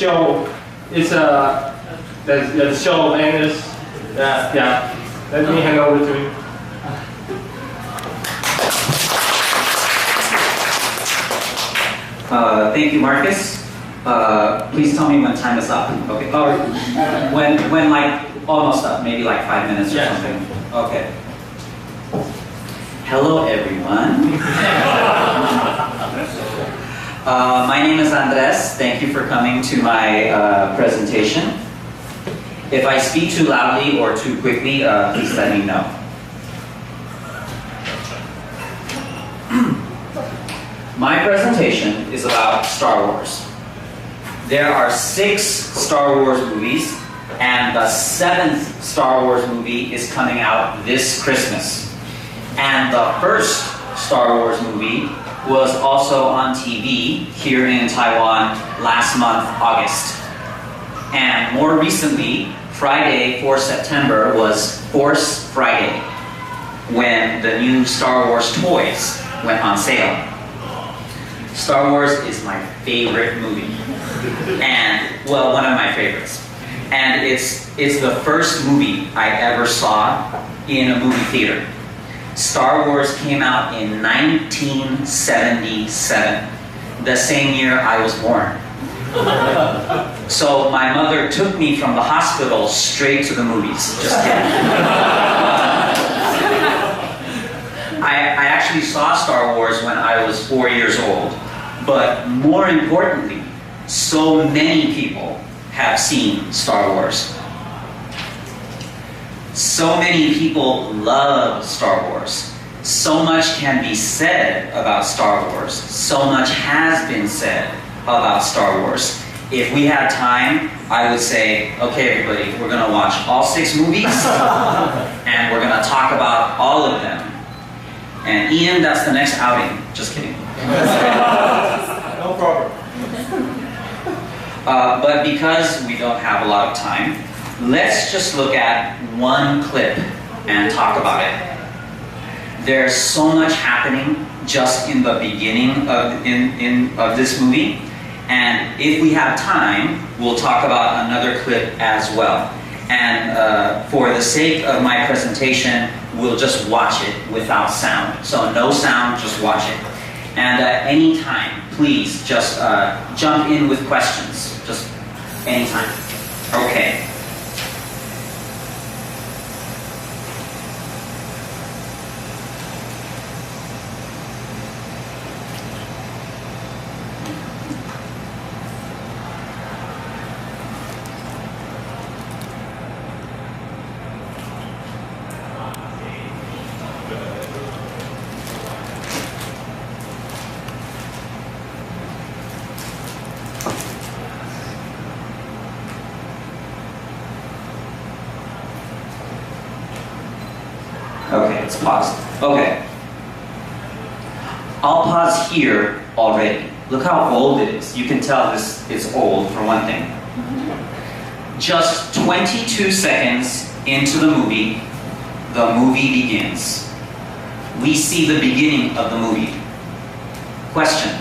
show. It's the show ends. Yeah. Let me hand over to him. Thank you, Marcus. Please tell me when time is up. Okay. When like almost up, maybe like 5 minutes or something. Okay. Hello, everyone. My name is Andres. Thank you for coming to my presentation. If I speak too loudly or too quickly, please let me know. My presentation is about Star Wars. There are 6 Star Wars movies, and the 7th Star Wars movie is coming out this Christmas. And the first Star Wars movie was also on TV here in Taiwan last month, August. And more recently, Friday, 4 September, was Force Friday, when the new Star Wars toys went on sale. Star Wars is my favorite movie, and well, one of my favorites. And it's the first movie I ever saw in a movie theater. Star Wars came out in 1977, the same year I was born. So my mother took me from the hospital straight to the movies. Just kidding. I actually saw Star Wars when I was 4 years old. But more importantly, so many people have seen Star Wars. So many people love Star Wars. So much can be said about Star Wars. So much has been said about Star Wars. If we had time, I would say, okay everybody, we're going to watch all 6 movies and we're going to talk about all of them. And Ian, that's the next outing. Just kidding. No problem. But because we don't have a lot of time, let's just look at one clip and talk about it. There's so much happening just in the beginning of this movie, and if we have time, we'll talk about another clip as well. And for the sake of my presentation, we'll just watch it without sound. So no sound, just watch it. And at any time, please just jump in with questions. Just anytime. Okay. Okay, let's pause. Okay. I'll pause here already. Look how old it is. You can tell this is old for one thing. Just 22 seconds into the movie begins. We see the beginning of the movie. Question: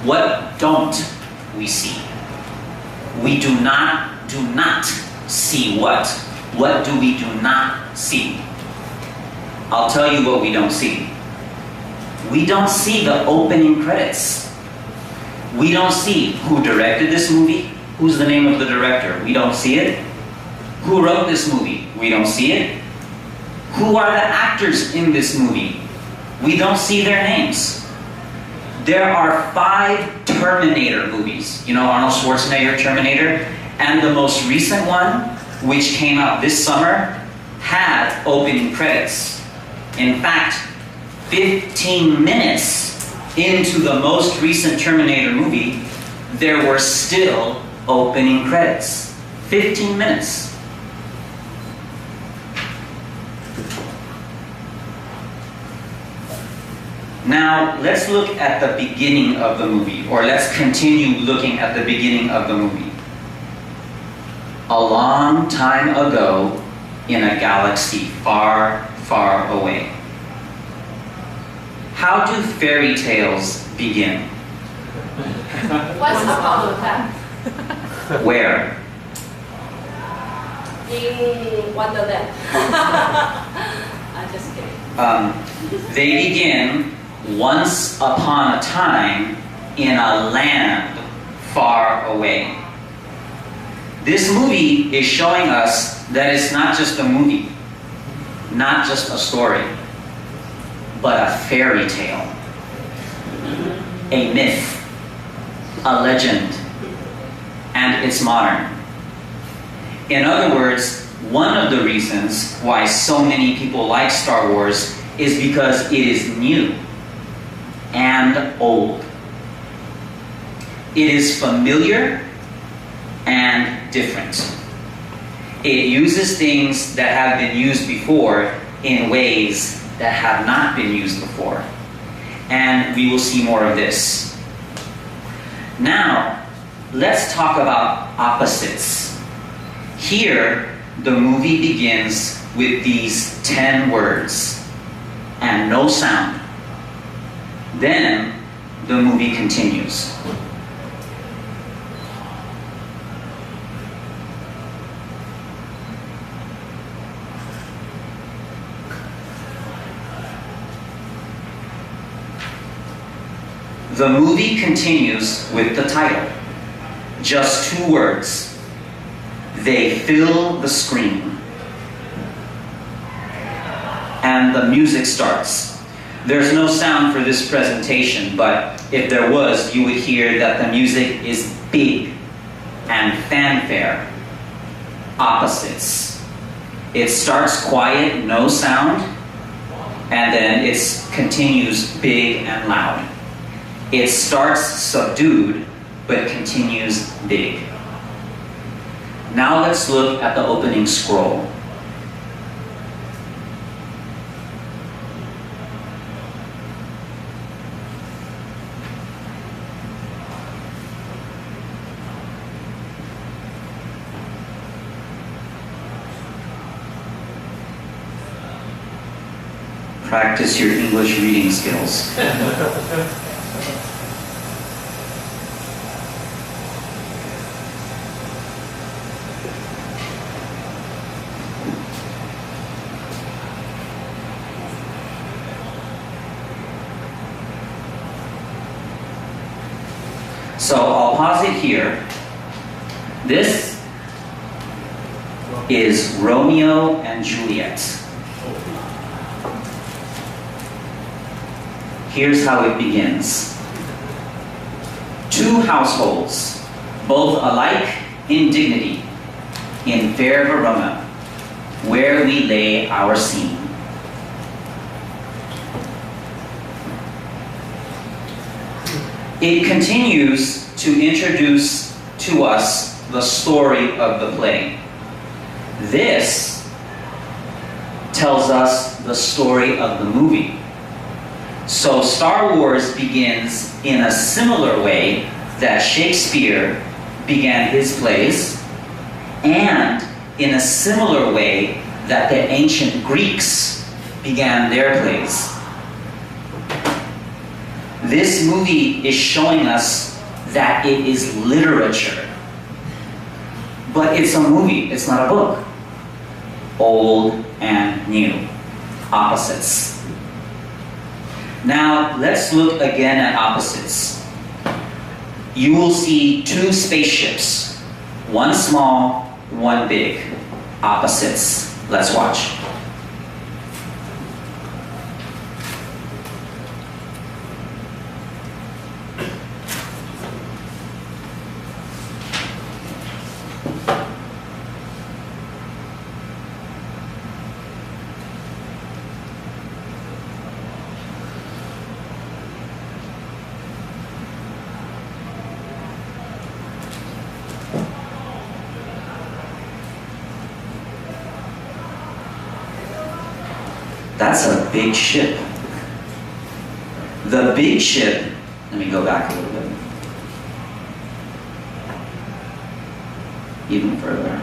what don't we see? We do not see what? What do we do not see? I'll tell you what we don't see. We don't see the opening credits. We don't see who directed this movie. Who's the name of the director? We don't see it. Who wrote this movie? We don't see it. Who are the actors in this movie? We don't see their names. There are 5 Terminator movies. You know Arnold Schwarzenegger, Terminator? And the most recent one, which came out this summer, had opening credits. In fact, 15 minutes into the most recent Terminator movie, there were still opening credits. 15 minutes. Now, let's look at the beginning of the movie, or let's continue looking at the beginning of the movie. A long time ago, in a galaxy far, far away. How do fairy tales begin? What's Apollo 10? Where? In Wonderland. I'm just kidding. They begin once upon a time in a land far away. This movie is showing us that it's not just a movie, not just a story, but a fairy tale, a myth, a legend, and it's modern. In other words, one of the reasons why so many people like Star Wars is because it is new and old. It is familiar and different. It uses things that have been used before in ways that have not been used before. And we will see more of this. Now, let's talk about opposites. Here, the movie begins with these 10 words and no sound. Then, the movie continues. The movie continues with the title. Just 2 words. They fill the screen. And the music starts. There's no sound for this presentation, but if there was, you would hear that the music is big and fanfare. Opposites. It starts quiet, no sound, and then it continues big and loud. It starts subdued, but continues big. Now let's look at the opening scroll. Practice your English reading skills. So I'll pause it here. This is Romeo and Juliet. Here's how it begins. 2 households, both alike in dignity, in fair Verona, where we lay our scene. It continues to introduce to us the story of the play. This tells us the story of the movie. So Star Wars begins in a similar way that Shakespeare began his plays, and in a similar way that the ancient Greeks began their plays. This movie is showing us that it is literature. But it's a movie, it's not a book. Old and new. Opposites. Now, let's look again at opposites. You will see 2 spaceships. One small, one big. Opposites. Let's watch. That's a big ship. The big ship, let me go back a little bit. Even further.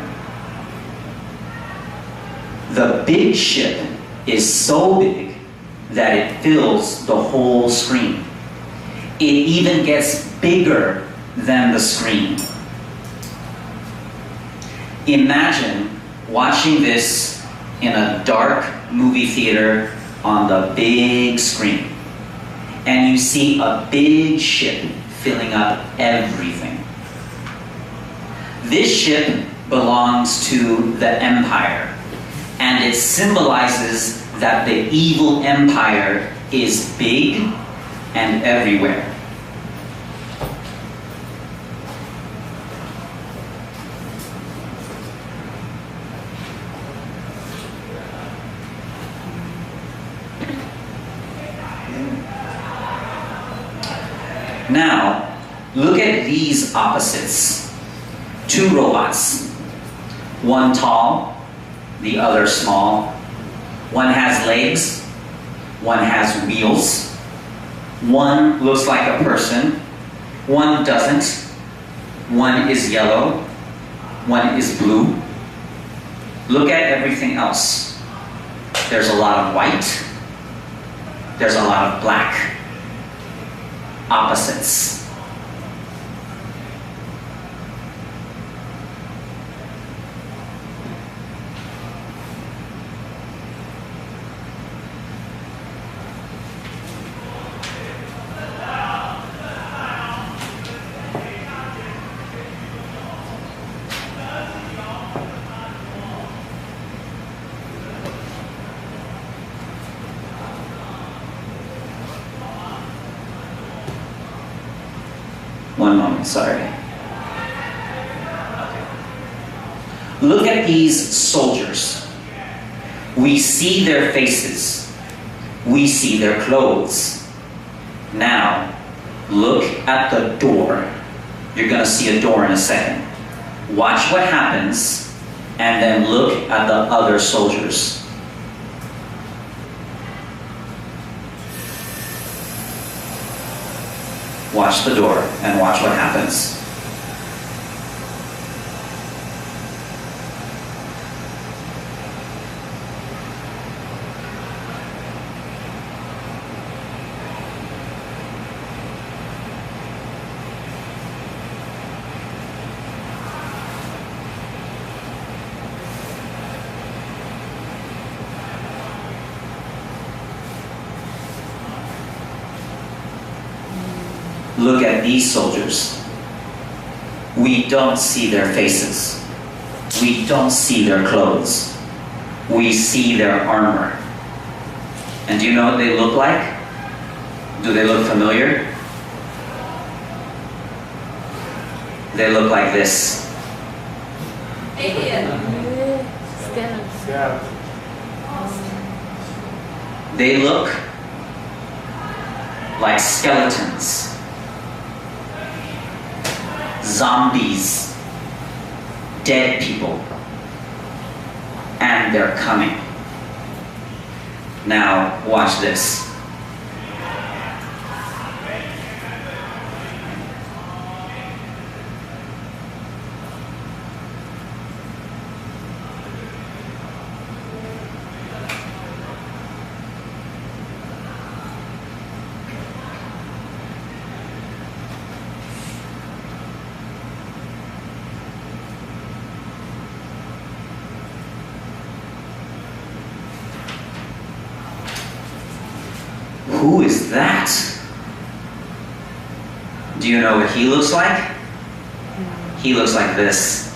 The big ship is so big that it fills the whole screen. It even gets bigger than the screen. Imagine watching this in a dark movie theater on the big screen. And you see a big ship filling up everything. This ship belongs to the Empire, and it symbolizes that the evil empire is big and everywhere. Now, look at these opposites. Two robots. One tall, the other small. One has legs, one has wheels. One looks like a person, one doesn't. One is yellow, one is blue. Look at everything else. There's a lot of white, there's a lot of black. Opposites. One moment, sorry. Look at these soldiers. We see their faces. We see their clothes. Now, look at the door. You're going to see a door in a second. Watch what happens, and then look at the other soldiers. Watch the door and watch what happens. Look at these soldiers. We don't see their faces. We don't see their clothes. We see their armor. And do you know what they look like? Do they look familiar? They look like this. Alien. Yeah. They look like skeletons. Zombies, dead people, and they're coming. Now, watch this. Who is that? Do you know what he looks like? He looks like this.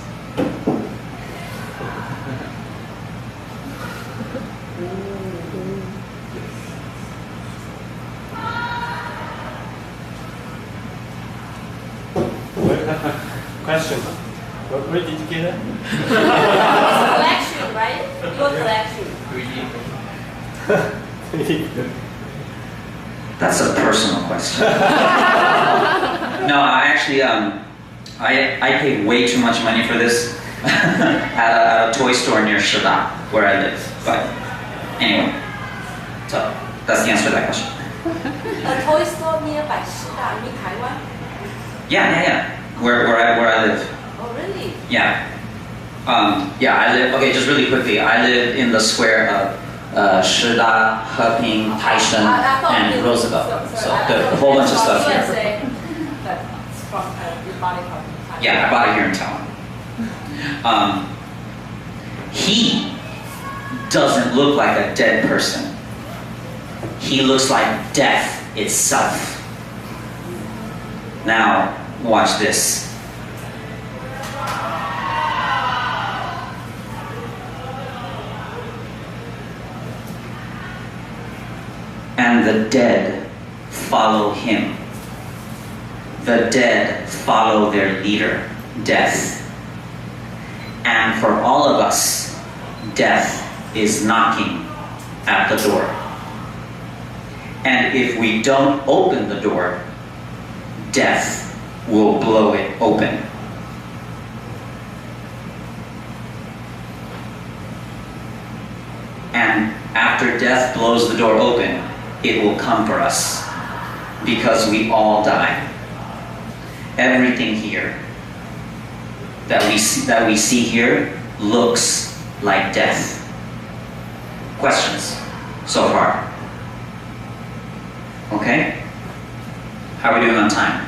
Question. Where did you get it? Collection, right? Your collection. That's a personal question. No, I actually, I paid way too much money for this at a toy store near Shida, where I live. But anyway, so that's the answer to that question. A toy store nearby Shida, in Taiwan? Yeah. Where I live. Oh, really? Yeah. Yeah, I live, okay, just really quickly, I live in the square of Shida, Heping, Taishan, and Roosevelt. So a whole bunch of stuff here. USA, but it's from, you bought it from Taiwan. Yeah, I bought it here in town. He doesn't look like a dead person. He looks like death itself. Now, watch this. And the dead follow him. The dead follow their leader, death. And for all of us, death is knocking at the door. And if we don't open the door, death will blow it open. And after death blows the door open, it will come for us, because we all die. Everything here that we see here looks like death. Questions so far? Okay? How are we doing on time?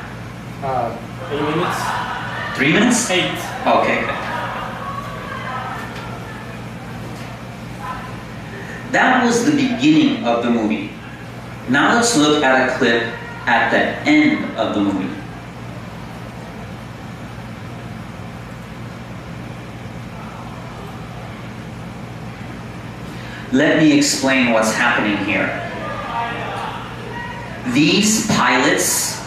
8 minutes. 3 minutes? 8. Okay, good. That was the beginning of the movie. Now let's look at a clip at the end of the movie. Let me explain what's happening here. These pilots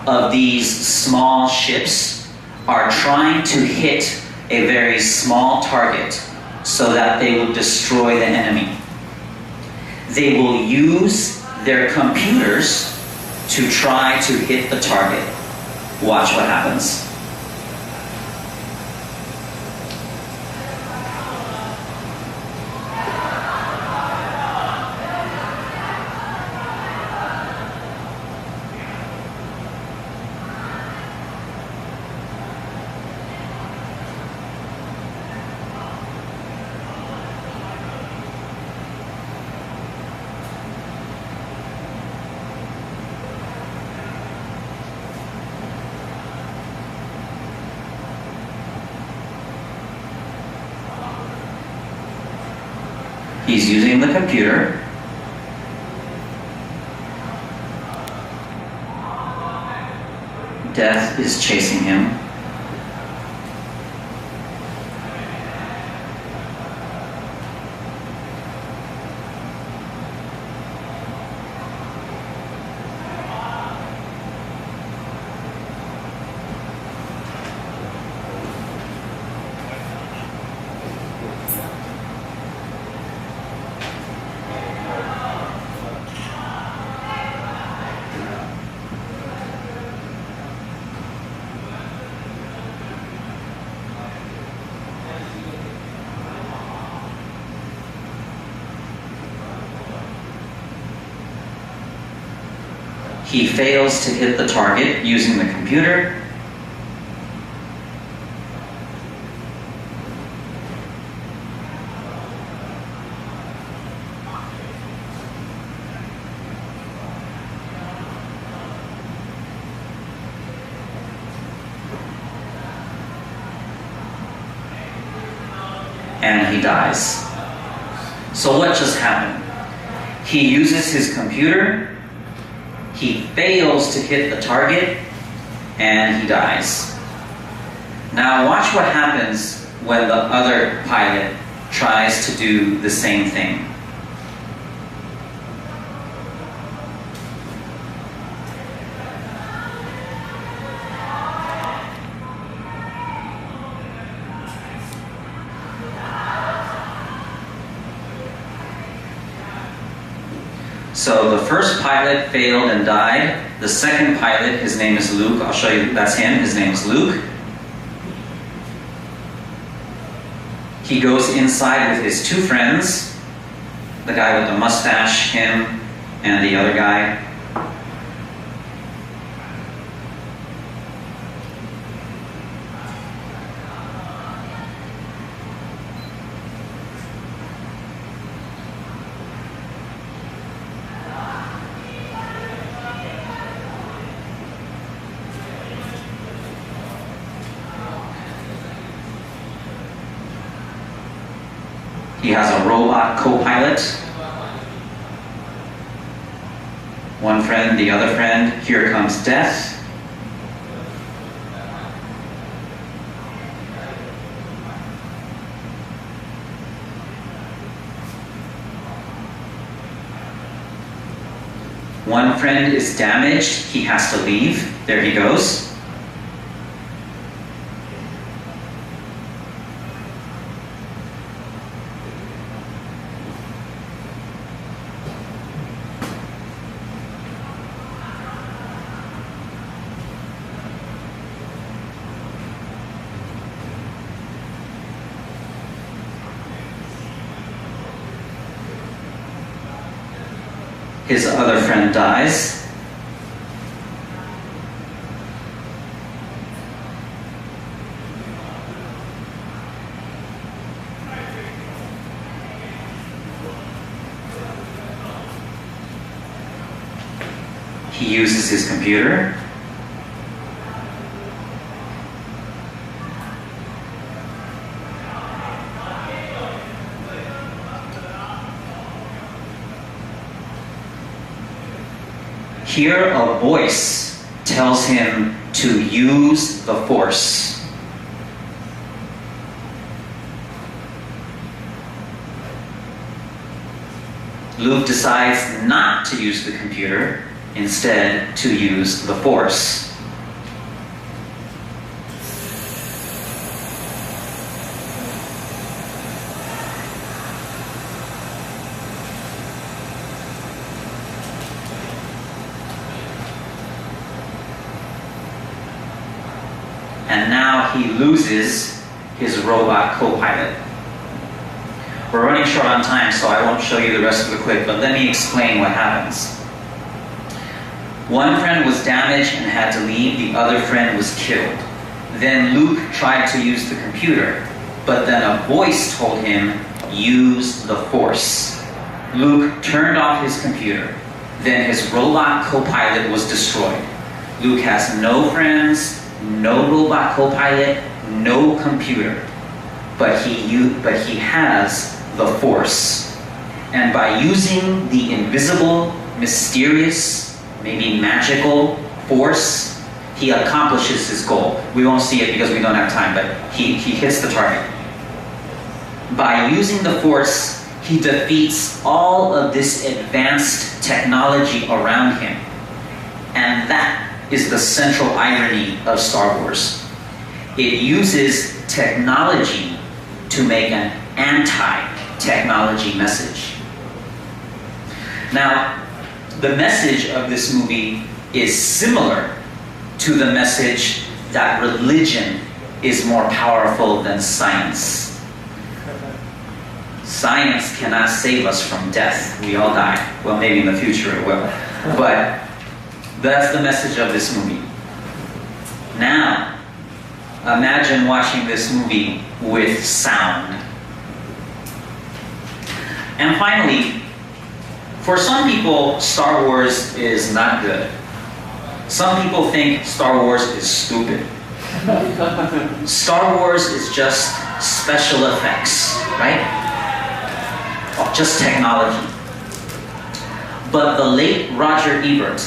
of these small ships are trying to hit a very small target so that they will destroy the enemy. They will use their computers to try to hit the target. Watch what happens. He's using the computer. Death is chasing him. He fails to hit the target using the computer. And he dies. So what just happened? He uses his computer. He fails to hit the target, and he dies. Now watch what happens when the other pilot tries to do the same thing. So the first pilot failed and died. The second pilot, his name is Luke. I'll show you, that's him. His name is Luke. He goes inside with his two friends, the guy with the mustache, him, and the other guy. He has a robot co-pilot. One friend, the other friend. Here comes death. One friend is damaged. He has to leave. There he goes. His other friend dies. He uses his computer. Here, a voice tells him to use the Force. Luke decides not to use the computer, instead to use the Force. And now he loses his robot co-pilot. We're running short on time, so I won't show you the rest of the clip, but let me explain what happens. One friend was damaged and had to leave, the other friend was killed. Then Luke tried to use the computer, but then a voice told him, use the Force. Luke turned off his computer. Then his robot co-pilot was destroyed. Luke has no friends, no robot co-pilot, no computer, but he has the Force. And by using the invisible, mysterious, maybe magical Force, he accomplishes his goal. We won't see it because we don't have time, but he hits the target. By using the Force, he defeats all of this advanced technology around him. And that is the central irony of Star Wars. It uses technology to make an anti-technology message. Now, the message of this movie is similar to the message that religion is more powerful than science. Science cannot save us from death. We all die. Well, maybe in the future it will. But that's the message of this movie. Now, imagine watching this movie with sound. And finally, for some people, Star Wars is not good. Some people think Star Wars is stupid. Star Wars is just special effects, right? Just technology. But the late Roger Ebert,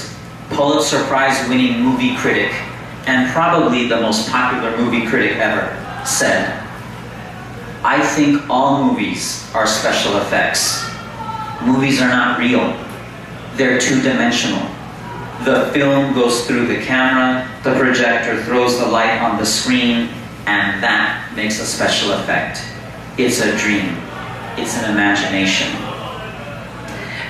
Pulitzer Prize-winning movie critic, and probably the most popular movie critic ever, said, I think all movies are special effects. Movies are not real. They're two-dimensional. The film goes through the camera, the projector throws the light on the screen, and that makes a special effect. It's a dream. It's an imagination.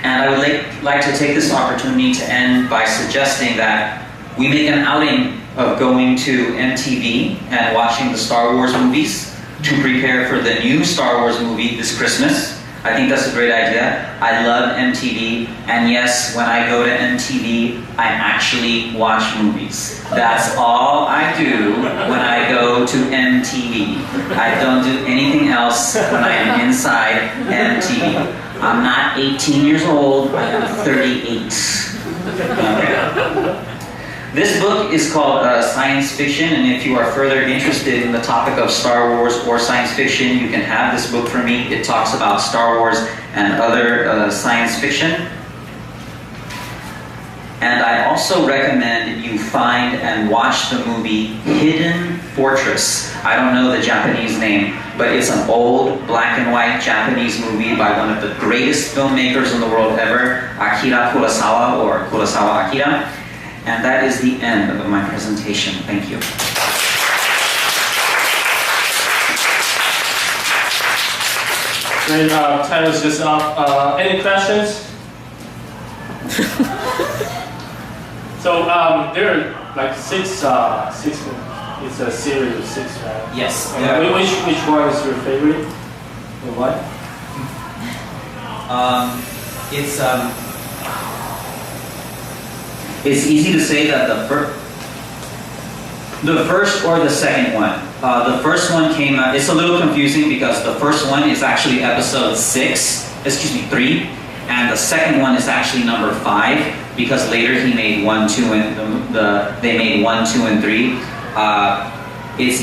And I would like to take this opportunity to end by suggesting that we make an outing of going to MTV and watching the Star Wars movies to prepare for the new Star Wars movie this Christmas. I think that's a great idea. I love MTV, and yes, when I go to MTV, I actually watch movies. That's all I do when I go to MTV. I don't do anything else when I am inside MTV. I'm not 18 years old, I am 38. Okay. This book is called Science Fiction, and if you are further interested in the topic of Star Wars or science fiction, you can have this book from me. It talks about Star Wars and other science fiction. And I also recommend you find and watch the movie Hidden Fortress. I don't know the Japanese name, but it's an old black and white Japanese movie by one of the greatest filmmakers in the world ever, Akira Kurosawa, or Kurosawa Akira. And that is the end of my presentation. Thank you. Great, time is just up. Any questions? So there are like six. It's a series of 6, right? Yes. Which one is your favorite? And why? It's easy to say that the first or the second one. The first one came out. It's a little confusing because the first one is actually episode 3, and the second one is actually number 5. Because later he made 1, 2, and they made 1, 2, and 3. It's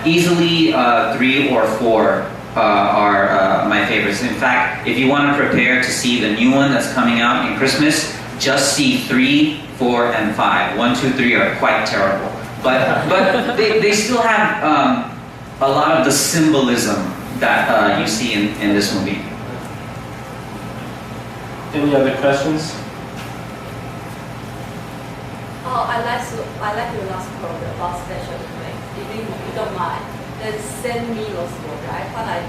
easily 3 or 4 are my favorites. In fact, if you want to prepare to see the new one that's coming out in Christmas, just see 3, 4, and 5. 1, 2, 3 are quite terrible, but they still have a lot of the symbolism that you see in this movie. Any other questions? Oh, I like your last quote about special effects. If you don't mind, then send me those words. I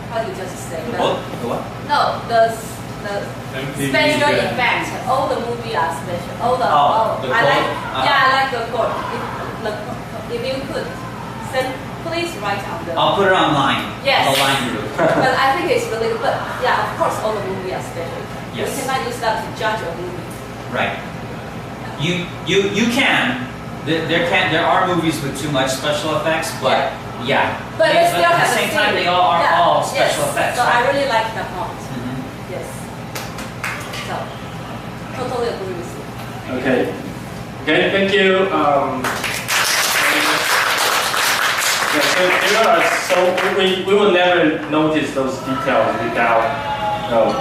thought you just say that. What? No, the special effects. All the movies are special. I like the quote. If you could please write on the. I'll put it online. Yes. Online group. But I think it's really good. But yeah, of course, all the movies are special. Yes. You cannot use that to judge a movie. Right. You can. There are movies with too much special effects, but yeah. But they still at have the same time, they all are all special effects. So right? I really like that point. Mm-hmm. Yes. So totally agree with you. Okay. Okay. Thank you. We will never notice those details without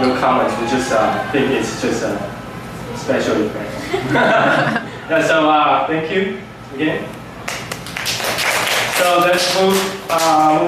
your comments. We just think it's just a special effect. Yeah, so thank you again. So let's move on.